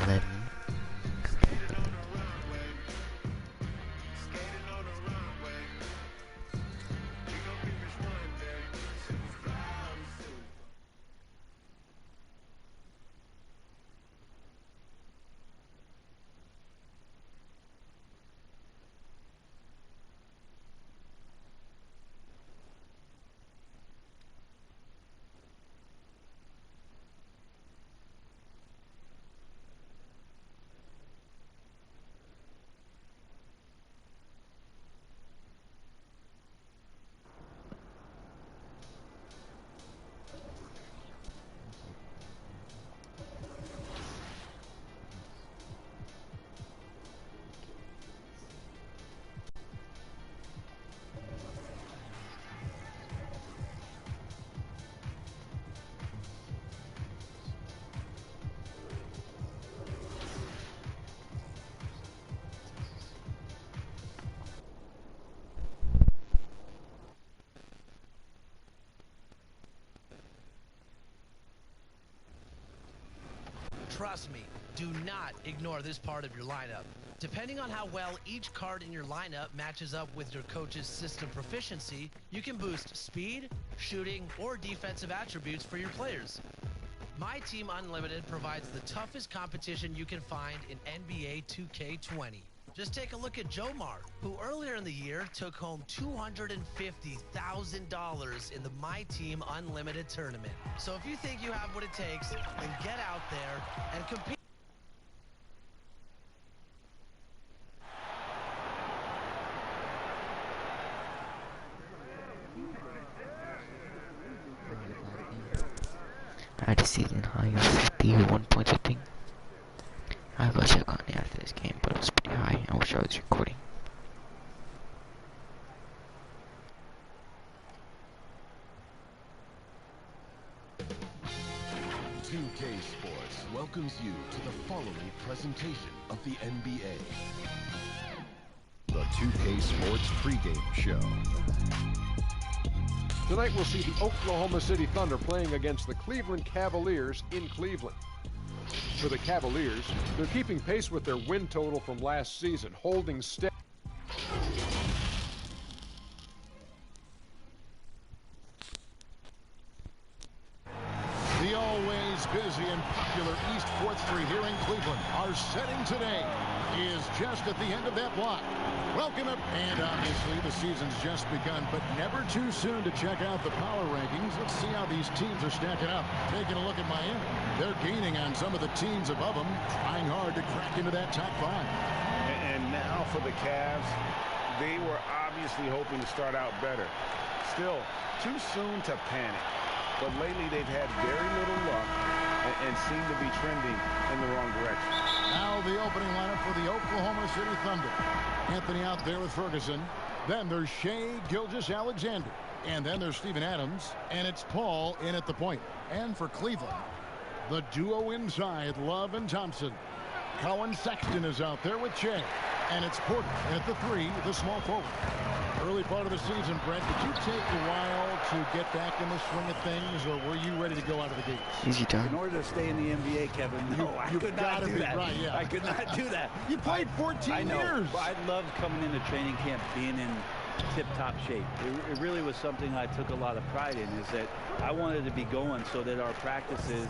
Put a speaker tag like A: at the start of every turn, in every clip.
A: then
B: Trust me, do not ignore this part of your lineup. Depending on how well each card in your lineup matches up with your coach's system proficiency, you can boost speed, shooting, or defensive attributes for your players. My Team Unlimited provides the toughest competition you can find in NBA 2K20. Just take a look at Jomar, who earlier in the year took home $250,000 in the My Team Unlimited tournament. So if you think you have what it takes, then get out there and compete.
A: at a season high of 51 points, I think. I'll go check on it after this game, but it was pretty high. I wish I was recording.
C: $2K Sports welcomes you to the following presentation of the NBA. The $2K Sports pregame show.
D: Tonight we'll see the Oklahoma City Thunder playing against the Cleveland Cavaliers in Cleveland. For the Cavaliers, they're keeping pace with their win total from last season, holding steady.
E: The always busy and popular East 4th Street here in Cleveland. Our setting today is just at the end of that block. Welcome up, and obviously the season's just begun, but never too soon to check out the power rankings. Let's see how these teams are stacking up. Taking a look at Miami. They're gaining on some of the teams above them, trying hard to crack into that top 5.
F: And now for the Cavs, they were obviously hoping to start out better. Still, too soon to panic. But lately they've had very little luck and seem to be trending in the wrong direction.
E: Now the opening lineup for the Oklahoma City Thunder. Anthony out there with Ferguson. Then there's Shai Gilgeous-Alexander. And then there's Steven Adams. And it's Paul in at the point. And for Cleveland, the duo inside, Love and Thompson. Colin Sexton is out there with Shai. And it's Porter at the 3, the small forward. Early part of the season, Brett, did you take a while to get back in the swing of things, or were you ready to go out of the gates?
A: Easy done.
G: In order to stay in the NBA, Kevin, no, I could not do that.
E: Right, yeah.
G: I could not do that.
E: You played 14 years.
G: I loved coming into training camp, being in tip-top shape. It really was something I took a lot of pride in, is that I wanted to be going so that our practices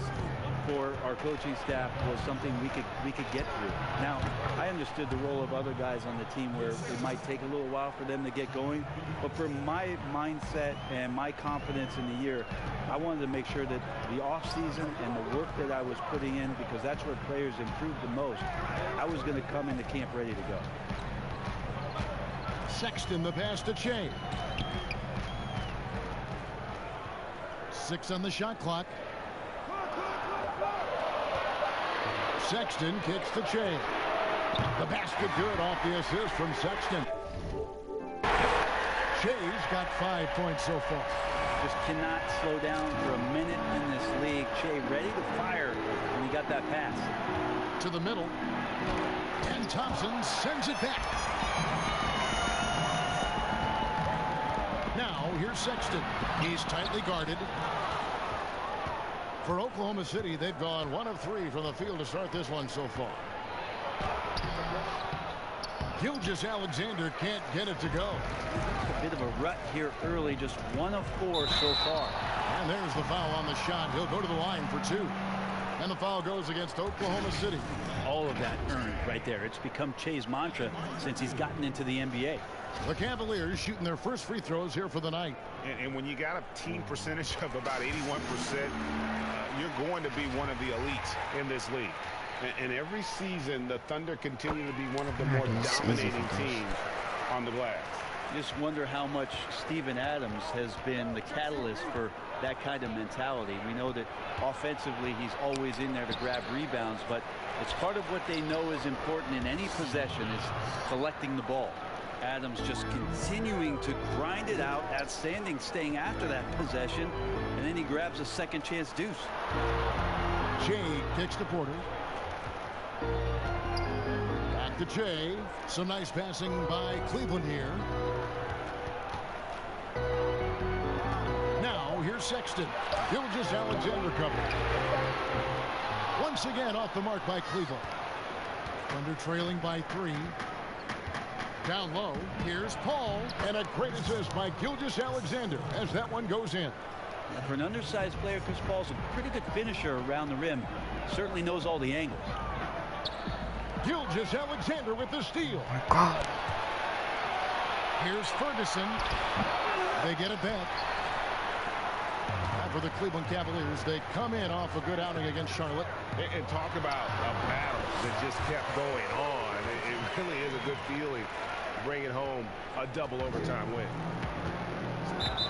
G: for our coaching staff was something we could get through. Now, I understood the role of other guys on the team where it might take a little while for them to get going, but for my mindset and my confidence in the year, I wanted to make sure that the off-season and the work that I was putting in, because that's where players improved the most, I was going to come into camp ready to go.
E: Sexton, the pass to Shai. 6 on the shot clock. Sexton kicks to Shai. The basket good off the assist from Sexton. Shai's got 5 points so far.
G: Just cannot slow down for a minute in this league. Shai ready to fire when he got that pass.
E: To the middle. And Thompson sends it back. Now here's Sexton. He's tightly guarded. For Oklahoma City, they've gone 1 of 3 from the field to start this one so far. Gilgeous-Alexander can't get it to go.
G: A bit of a rut here early, just 1 of 4 so far.
E: And there's the foul on the shot. He'll go to the line for 2. And the foul goes against Oklahoma City.
G: All of that earned right there. It's become Che's mantra since he's gotten into the NBA.
E: The Cavaliers shooting their first free throws here for the night.
F: And when you got a team percentage of about 81%, you're going to be one of the elites in this league. And every season, the Thunder continue to be one of the more dominating teams on the glass.
G: Just wonder how much Steven Adams has been the catalyst for that kind of mentality. We know that offensively he's always in there to grab rebounds, but it's part of what they know is important in any possession is collecting the ball. Adams just continuing to grind it out, outstanding staying after that possession, and then he grabs a second chance deuce.
E: Jay kicks to Porter. Back to Jay. Some nice passing by Cleveland here. Now here's Sexton. Gilgeous-Alexander covered. Once again off the mark by Cleveland. Thunder trailing by 3. Down low, here's Paul, and a great assist by Gilgeous-Alexander as that one goes in.
G: And for an undersized player, Chris Paul's a pretty good finisher around the rim. Certainly knows all the angles.
E: Gilgeous-Alexander with the steal.
A: Oh my God.
E: Here's Ferguson. They get it back. Now for the Cleveland Cavaliers, they come in off a good outing against Charlotte.
F: And talk about a battle that just kept going on. It really is a good feeling bringing home a double overtime win.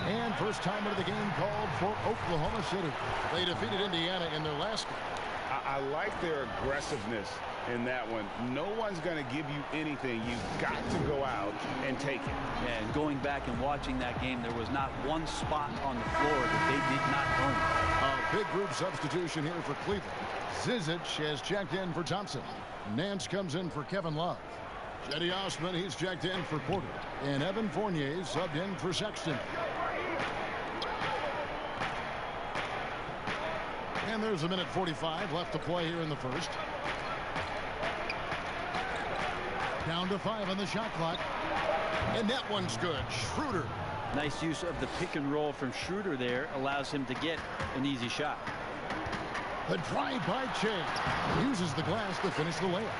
E: And first time of the game called for Oklahoma City. They defeated Indiana in their last game.
F: I like their aggressiveness in that one. No one's going to give you anything. You've got to go out and take it.
G: And going back and watching that game, there was not one spot on the floor that they did not own.
E: A big group substitution here for Cleveland. Zizic has checked in for Thompson. Nance comes in for Kevin Love. Cedi Osman, he's checked in for Porter. And Evan Fournier subbed in for Sexton. And there's 1:45 left to play here in the first. Down to 5 on the shot clock. And that one's good. Schroeder.
G: Nice use of the pick and roll from Schroeder there. Allows him to get an easy shot.
E: The drive by Che. Uses the glass to finish the layup.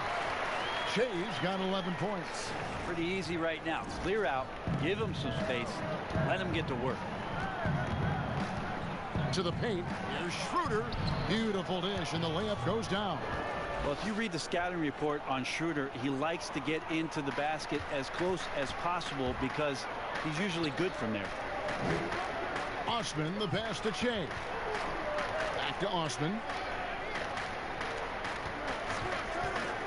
E: Che's got 11 points.
G: Pretty easy right now. Clear out. Give him some space. Let him get to work.
E: To the paint. Here's Schroeder. Beautiful dish, and the layup goes down.
G: Well, if you read the scouting report on Schroeder, he likes to get into the basket as close as possible because he's usually good from there.
E: Osman, the pass to Che. Back to Osman.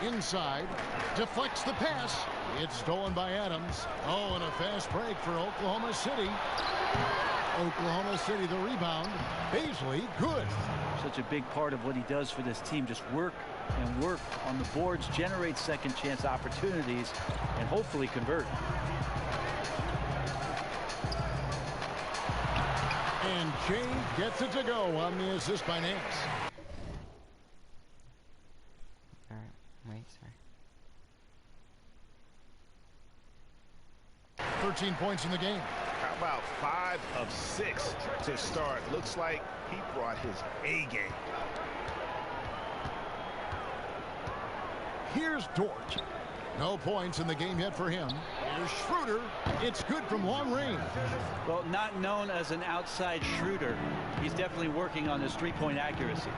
E: Inside. Deflects the pass. It's stolen by Adams. Oh, and a fast break for Oklahoma City. Oklahoma City the rebound. Baisley, good.
G: Such a big part of what he does for this team. Just work and work on the boards, generate second chance opportunities, and hopefully convert.
E: And Che gets it to go on the assist by Nance.
A: All right, wait, sorry.
E: 13 points in the game.
F: How about 5 of 6 to start? Looks like he brought his A game.
E: Here's Dort. No points in the game yet for him. Here's Schroeder. It's good from long range.
G: Well, not known as an outside Schroeder. He's definitely working on his three-point accuracy.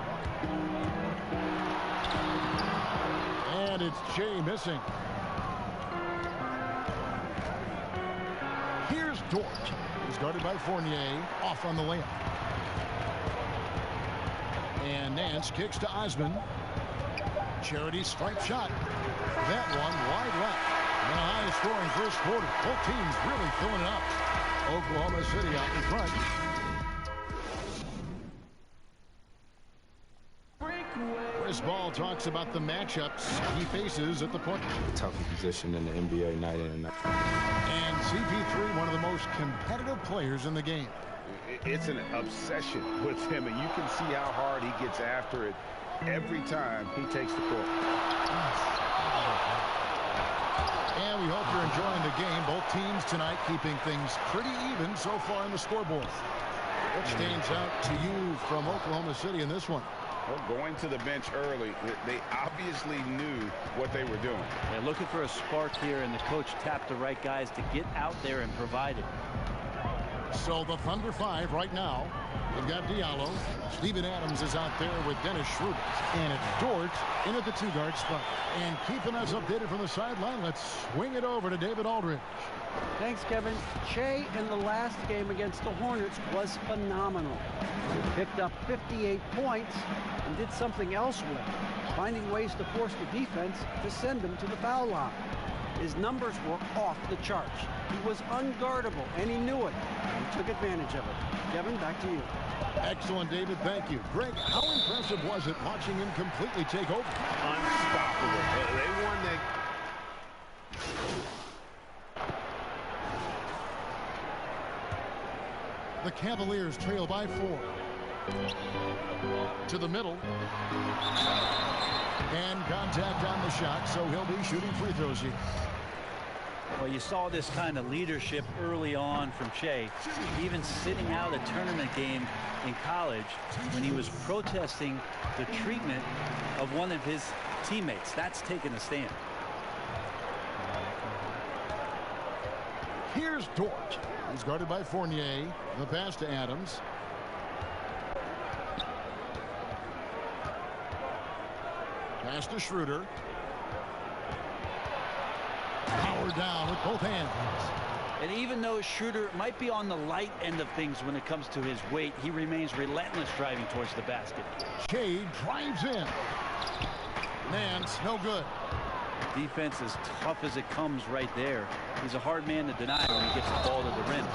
E: And it's Che missing. Here's Dort. He's guarded by Fournier. Off on the layup. And Nance kicks to Osman. Charity stripe shot. That one wide left. And a high-scoring first quarter. Both teams really filling it up. Oklahoma City out in front. Chris Ball talks about the matchups he faces at the point.
H: Toughest position in the NBA night in and night.
E: And CP3, one of the most competitive players in the game.
F: it's an obsession with him, and you can see how hard he gets after it every time he takes the court.
E: And we hope you're enjoying the game. Both teams tonight keeping things pretty even so far in the scoreboard. What stands out to you from Oklahoma City in this one?
F: Well, going to the bench early, they obviously knew what they were doing.
G: They're looking for a spark here, and the coach tapped the right guys to get out there and provide it.
E: So the Thunder 5 right now. They've got Diallo. Steven Adams is out there with Dennis Schroeder. And it's Dort in at the 2-guard spot. And keeping us updated from the sideline, let's swing it over to David Aldridge.
I: Thanks, Kevin. Shea in the last game against the Hornets was phenomenal. He picked up 58 points and did something else well, finding ways to force the defense to send them to the foul line. His numbers were off the charts. He was unguardable, and he knew it. And he took advantage of it. Kevin, back to you.
E: Excellent, David. Thank you. Greg, how impressive was it watching him completely take over?
F: Unstoppable. They won that.
E: The Cavaliers trail by 4. To the middle. And contact on the shot, so he'll be shooting free throws here.
G: Well, you saw this kind of leadership early on from Shea, even sitting out a tournament game in college when he was protesting the treatment of one of his teammates. That's taking a stand.
E: Here's Dort. He's guarded by Fournier. The pass to Adams. Pass to Schroeder. Power down with both hands.
G: And even though Schroeder might be on the light end of things when it comes to his weight, he remains relentless driving towards the basket.
E: Shea drives in. Nance, no good.
G: Defense as tough as it comes right there. He's a hard man to deny when he gets the ball to the rim.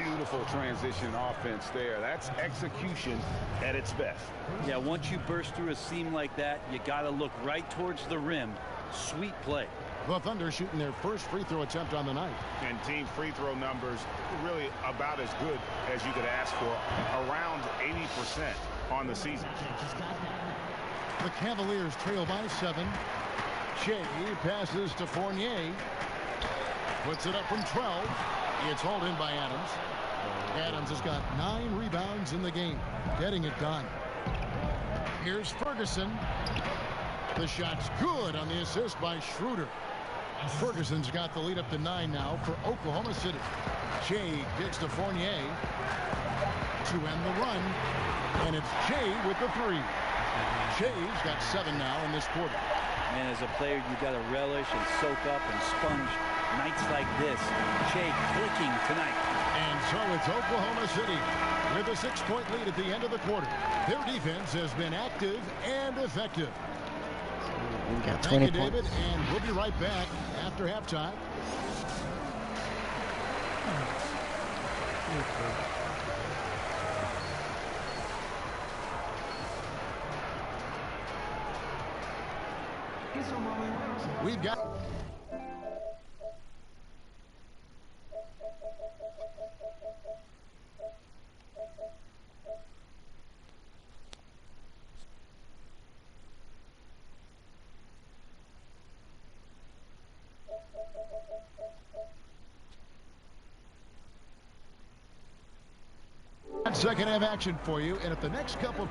F: Beautiful transition offense there. That's execution at its best.
G: Yeah, once you burst through a seam like that, you got to look right towards the rim. Sweet play.
E: The Thunder shooting their first free throw attempt on the night.
F: And team free throw numbers really about as good as you could ask for. Around 80% on the season.
E: The Cavaliers trail by 7. Shea passes to Fournier. Puts it up from 12. It's hauled in by Adams. Adams has got 9 rebounds in the game. Getting it done. Here's Ferguson. The shot's good on the assist by Schroeder. Ferguson's got the lead up to 9 now for Oklahoma City. Shea gets to Fournier to end the run. And it's Shea with the 3. Shea's got 7 now in this quarter.
G: And as a player, you got to relish and soak up and sponge nights like this. Shea clicking tonight. And
E: so it's Oklahoma City with a 6-point lead at the end of the quarter. Their defense has been active and effective.
A: We got 20
E: Thank you,
A: points.
E: David, and we'll be right back after halftime. We've got... second half action for you, and if the next couple of